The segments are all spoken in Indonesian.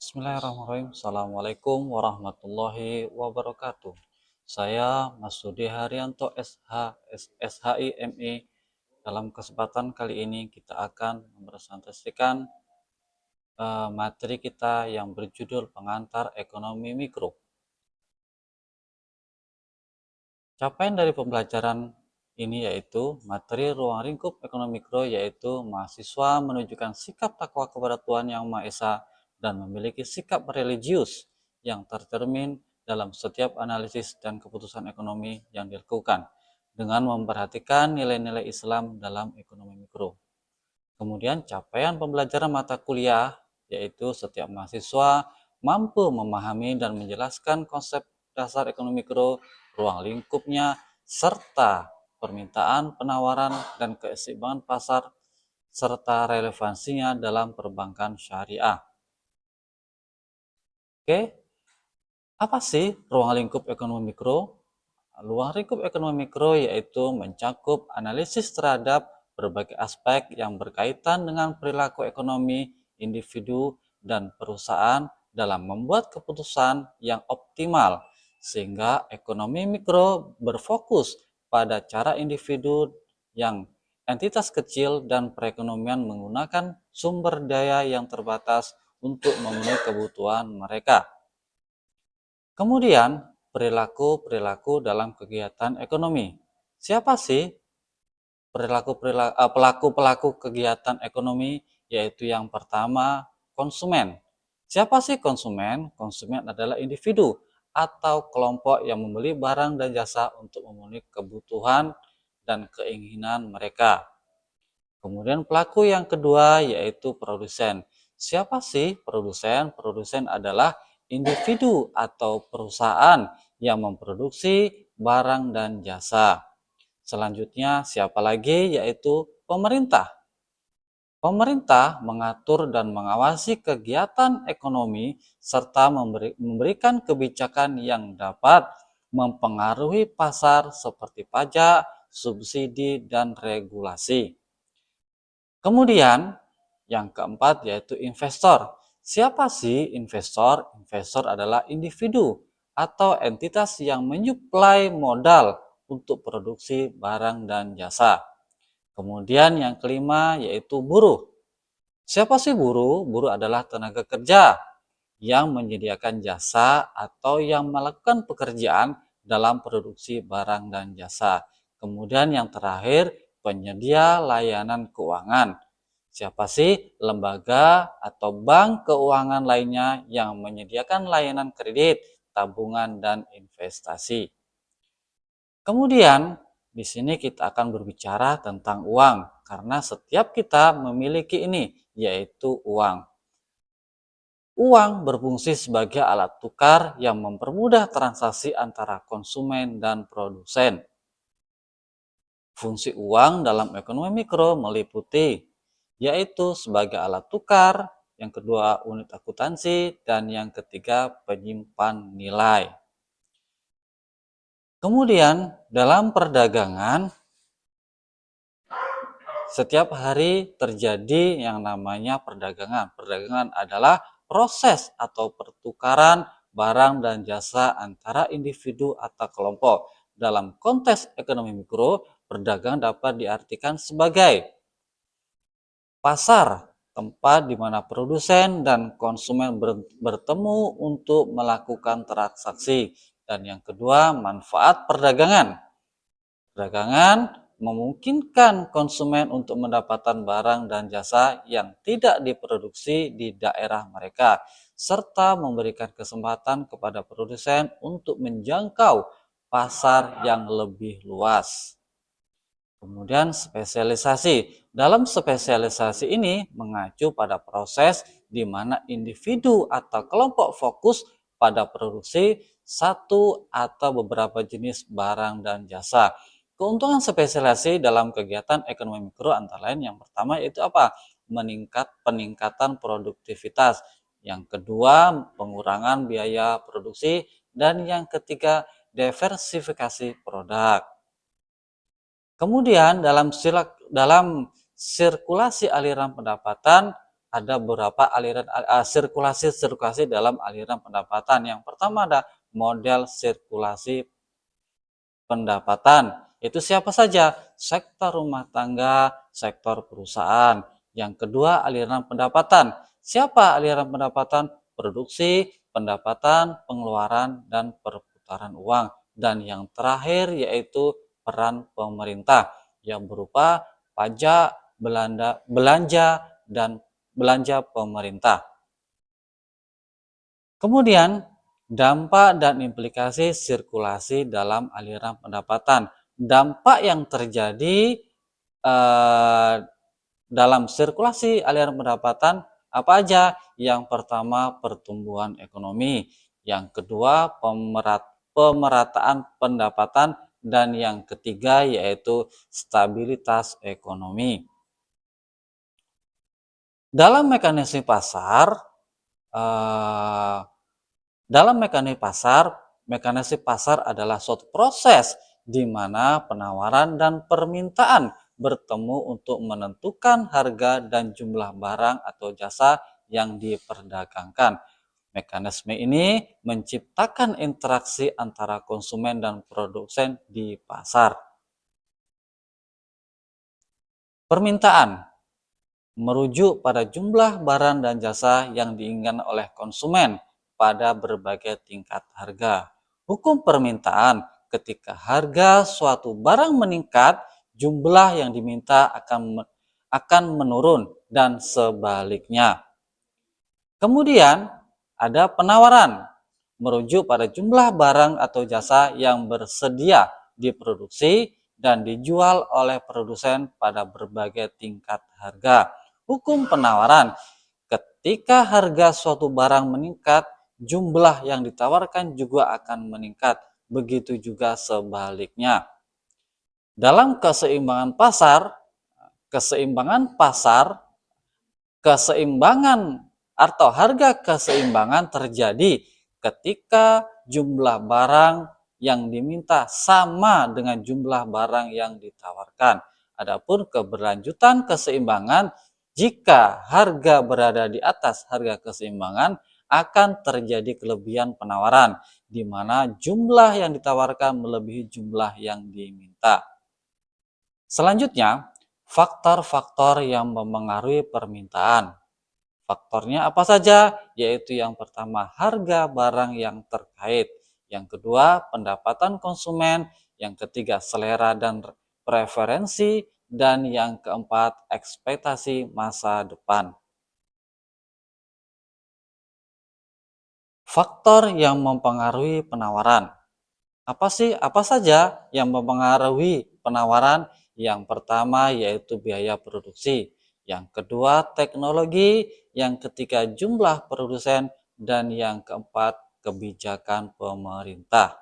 Bismillahirrahmanirrahim. Assalamualaikum warahmatullahi wabarakatuh. Saya Masudi Haryanto SHI MI. Dalam kesempatan kali ini kita akan mempresentasikan materi kita yang berjudul Pengantar Ekonomi Mikro. Capaian dari pembelajaran ini yaitu materi ruang lingkup ekonomi mikro, yaitu mahasiswa menunjukkan sikap takwa kepada Tuhan Yang Maha Esa dan memiliki sikap religius yang tercermin dalam setiap analisis dan keputusan ekonomi yang dilakukan dengan memperhatikan nilai-nilai Islam dalam ekonomi mikro. Kemudian capaian pembelajaran mata kuliah yaitu setiap mahasiswa mampu memahami dan menjelaskan konsep dasar ekonomi mikro, ruang lingkupnya, serta permintaan, penawaran, dan keseimbangan pasar, serta relevansinya dalam perbankan syariah. Oke, apa sih ruang lingkup ekonomi mikro? Ruang lingkup ekonomi mikro yaitu mencakup analisis terhadap berbagai aspek yang berkaitan dengan perilaku ekonomi, individu, dan perusahaan dalam membuat keputusan yang optimal, sehingga ekonomi mikro berfokus pada cara individu yang entitas kecil dan perekonomian menggunakan sumber daya yang terbatas untuk memenuhi kebutuhan mereka. Kemudian, perilaku-perilaku dalam kegiatan ekonomi. Siapa sih pelaku-pelaku kegiatan ekonomi? Yaitu yang pertama, konsumen. Siapa sih konsumen? Konsumen adalah individu atau kelompok yang membeli barang dan jasa untuk memenuhi kebutuhan dan keinginan mereka. Kemudian pelaku yang kedua yaitu produsen. Siapa sih produsen? Produsen adalah individu atau perusahaan yang memproduksi barang dan jasa. Selanjutnya siapa lagi? Yaitu pemerintah. Pemerintah mengatur dan mengawasi kegiatan ekonomi serta memberikan kebijakan yang dapat mempengaruhi pasar seperti pajak, subsidi, dan regulasi. Kemudian yang keempat yaitu investor. Siapa sih investor? Investor adalah individu atau entitas yang menyuplai modal untuk produksi barang dan jasa. Kemudian yang kelima yaitu buruh. Siapa sih buruh? Buruh adalah tenaga kerja yang menyediakan jasa atau yang melakukan pekerjaan dalam produksi barang dan jasa. Kemudian yang terakhir, penyedia layanan keuangan. Siapa sih lembaga atau bank keuangan lainnya yang menyediakan layanan kredit, tabungan, dan investasi. Kemudian, di sini kita akan berbicara tentang uang, karena setiap kita memiliki ini, yaitu uang. Uang berfungsi sebagai alat tukar yang mempermudah transaksi antara konsumen dan produsen. Fungsi uang dalam ekonomi mikro meliputi yaitu sebagai alat tukar, yang kedua unit akuntansi, dan yang ketiga penyimpan nilai. Kemudian dalam perdagangan setiap hari terjadi yang namanya perdagangan. Perdagangan adalah proses atau pertukaran barang dan jasa antara individu atau kelompok. Dalam konteks ekonomi mikro, perdagangan dapat diartikan sebagai pasar, tempat di mana produsen dan konsumen bertemu untuk melakukan transaksi. Dan yang kedua, manfaat perdagangan. Perdagangan memungkinkan konsumen untuk mendapatkan barang dan jasa yang tidak diproduksi di daerah mereka, serta memberikan kesempatan kepada produsen untuk menjangkau pasar yang lebih luas. Kemudian spesialisasi. Dalam spesialisasi ini mengacu pada proses di mana individu atau kelompok fokus pada produksi satu atau beberapa jenis barang dan jasa. Keuntungan spesialisasi dalam kegiatan ekonomi mikro antara lain yang pertama yaitu apa? Peningkatan produktivitas. Yang kedua, pengurangan biaya produksi, dan yang ketiga, diversifikasi produk. Kemudian dalam sirkulasi aliran pendapatan ada beberapa aliran sirkulasi dalam aliran pendapatan. Yang pertama ada model sirkulasi pendapatan. Itu siapa saja? Sektor rumah tangga, sektor perusahaan. Yang kedua, aliran pendapatan. Siapa aliran pendapatan? Produksi, pendapatan, pengeluaran, dan perputaran uang. Dan yang terakhir yaitu peran pemerintah yang berupa pajak, belanja, dan belanja pemerintah. Kemudian, dampak dan implikasi sirkulasi dalam aliran pendapatan. Dampak yang terjadi dalam sirkulasi aliran pendapatan apa aja? Yang pertama, pertumbuhan ekonomi. Yang kedua, pemerataan pendapatan. Dan yang ketiga, yaitu stabilitas ekonomi. Dalam mekanisme pasar, eh, mekanisme pasar adalah suatu proses di mana penawaran dan permintaan bertemu untuk menentukan harga dan jumlah barang atau jasa yang diperdagangkan. Mekanisme ini menciptakan interaksi antara konsumen dan produsen di pasar. Permintaan merujuk pada jumlah barang dan jasa yang diinginkan oleh konsumen pada berbagai tingkat harga. Hukum permintaan, ketika harga suatu barang meningkat, jumlah yang diminta akan menurun dan sebaliknya. Kemudian ada penawaran, merujuk pada jumlah barang atau jasa yang bersedia diproduksi dan dijual oleh produsen pada berbagai tingkat harga. Hukum penawaran, ketika harga suatu barang meningkat, jumlah yang ditawarkan juga akan meningkat. Begitu juga sebaliknya. Dalam keseimbangan atau harga keseimbangan terjadi ketika jumlah barang yang diminta sama dengan jumlah barang yang ditawarkan. Adapun keberlanjutan keseimbangan, jika harga berada di atas harga keseimbangan, akan terjadi kelebihan penawaran, di mana jumlah yang ditawarkan melebihi jumlah yang diminta. Selanjutnya, faktor-faktor yang mempengaruhi permintaan. Faktornya apa saja? Yaitu yang pertama, harga barang yang terkait. Yang kedua, pendapatan konsumen. Yang ketiga, selera dan preferensi. Dan yang keempat, ekspektasi masa depan. Faktor yang mempengaruhi penawaran. Apa saja yang mempengaruhi penawaran? Yang pertama yaitu biaya produksi, yang kedua teknologi, yang ketiga jumlah produsen, dan yang keempat kebijakan pemerintah.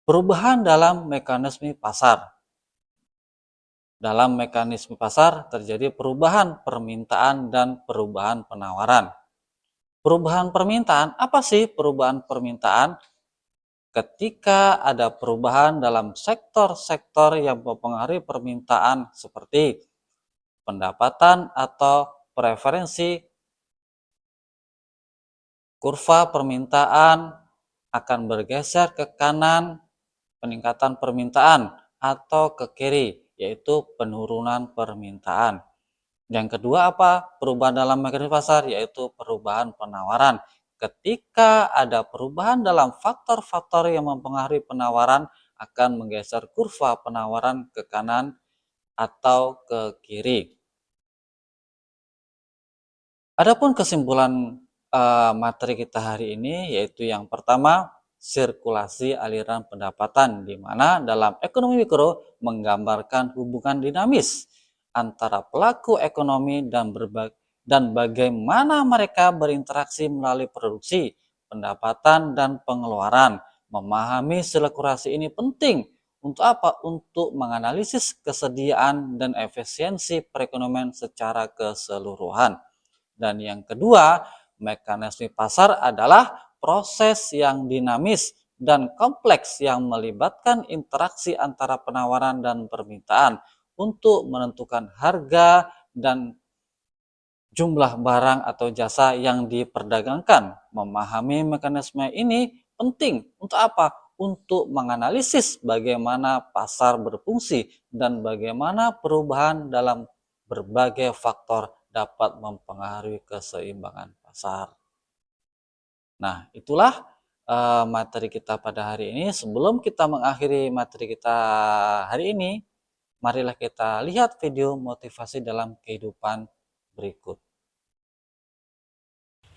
Perubahan dalam mekanisme pasar. Dalam mekanisme pasar terjadi perubahan permintaan dan perubahan penawaran. Perubahan permintaan, apa sih perubahan permintaan? Ketika ada perubahan dalam sektor-sektor yang mempengaruhi permintaan seperti pendapatan atau preferensi, kurva permintaan akan bergeser ke kanan, peningkatan permintaan, atau ke kiri, yaitu penurunan permintaan. Yang kedua apa? Perubahan dalam mekanisme pasar, yaitu perubahan penawaran. Ketika ada perubahan dalam faktor-faktor yang mempengaruhi penawaran, akan menggeser kurva penawaran ke kanan atau ke kiri. Adapun kesimpulan materi kita hari ini, yaitu yang pertama, sirkulasi aliran pendapatan, di mana dalam ekonomi mikro menggambarkan hubungan dinamis antara pelaku ekonomi dan bagaimana mereka berinteraksi melalui produksi, pendapatan, dan pengeluaran. Memahami sirkulasi ini penting untuk apa? Untuk menganalisis kesediaan dan efisiensi perekonomian secara keseluruhan. Dan yang kedua, mekanisme pasar adalah proses yang dinamis dan kompleks yang melibatkan interaksi antara penawaran dan permintaan untuk menentukan harga dan jumlah barang atau jasa yang diperdagangkan. Memahami mekanisme ini penting untuk apa? Untuk menganalisis bagaimana pasar berfungsi dan bagaimana perubahan dalam berbagai faktor dapat mempengaruhi keseimbangan pasar. Nah, itulah materi kita pada hari ini. Sebelum kita mengakhiri materi kita hari ini, marilah kita lihat video motivasi dalam kehidupan berikut.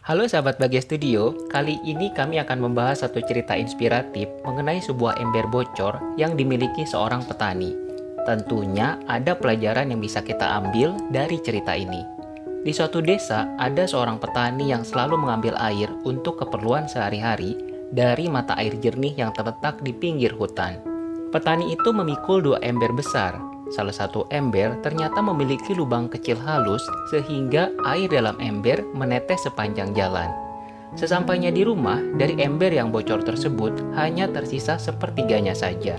Halo sahabat Bagia Studio, kali ini kami akan membahas satu cerita inspiratif mengenai sebuah ember bocor yang dimiliki seorang petani. Tentunya ada pelajaran yang bisa kita ambil dari cerita ini. Di suatu desa, ada seorang petani yang selalu mengambil air untuk keperluan sehari-hari dari mata air jernih yang terletak di pinggir hutan. Petani itu memikul dua ember besar. Salah satu ember ternyata memiliki lubang kecil halus sehingga air dalam ember menetes sepanjang jalan. Sesampainya di rumah, dari ember yang bocor tersebut hanya tersisa sepertiganya saja.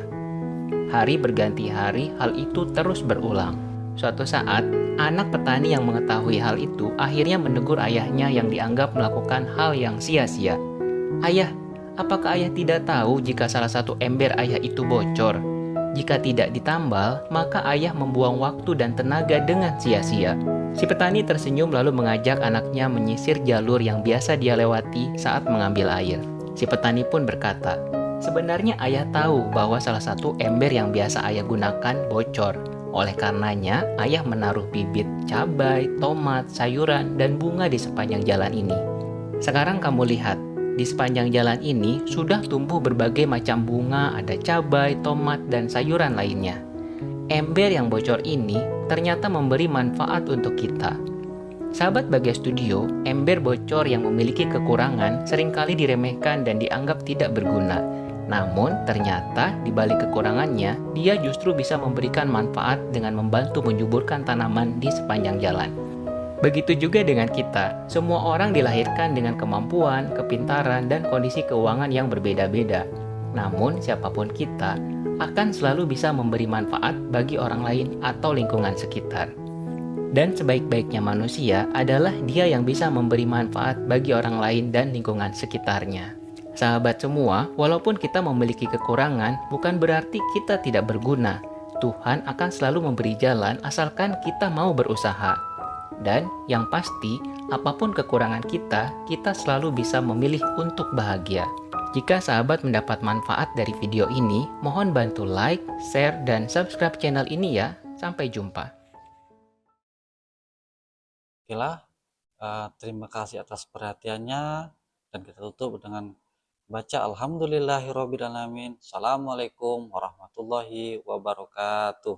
Hari berganti hari, hal itu terus berulang. Suatu saat, anak petani yang mengetahui hal itu akhirnya menegur ayahnya yang dianggap melakukan hal yang sia-sia. "Ayah, apakah ayah tidak tahu jika salah satu ember ayah itu bocor? Jika tidak ditambal, maka ayah membuang waktu dan tenaga dengan sia-sia." Si petani tersenyum lalu mengajak anaknya menyisir jalur yang biasa dia lewati saat mengambil air. Si petani pun berkata, "Sebenarnya ayah tahu bahwa salah satu ember yang biasa ayah gunakan bocor. Oleh karenanya, ayah menaruh bibit cabai, tomat, sayuran, dan bunga di sepanjang jalan ini. Sekarang kamu lihat, di sepanjang jalan ini sudah tumbuh berbagai macam bunga, ada cabai, tomat, dan sayuran lainnya. Ember yang bocor ini ternyata memberi manfaat untuk kita." Sahabat Bagia Studio, ember bocor yang memiliki kekurangan seringkali diremehkan dan dianggap tidak berguna. Namun, ternyata di balik kekurangannya, dia justru bisa memberikan manfaat dengan membantu menyuburkan tanaman di sepanjang jalan. Begitu juga dengan kita, semua orang dilahirkan dengan kemampuan, kepintaran, dan kondisi keuangan yang berbeda-beda. Namun, siapapun kita akan selalu bisa memberi manfaat bagi orang lain atau lingkungan sekitar. Dan sebaik-baiknya manusia adalah dia yang bisa memberi manfaat bagi orang lain dan lingkungan sekitarnya. Sahabat semua, walaupun kita memiliki kekurangan, bukan berarti kita tidak berguna. Tuhan akan selalu memberi jalan asalkan kita mau berusaha. Dan yang pasti, apapun kekurangan kita, kita selalu bisa memilih untuk bahagia. Jika sahabat mendapat manfaat dari video ini, mohon bantu like, share, dan subscribe channel ini ya. Sampai jumpa. Okelah, terima kasih atas perhatiannya dan kita tutup dengan baca Alhamdulillahirobbilalamin. Assalamualaikum warahmatullahi wabarakatuh.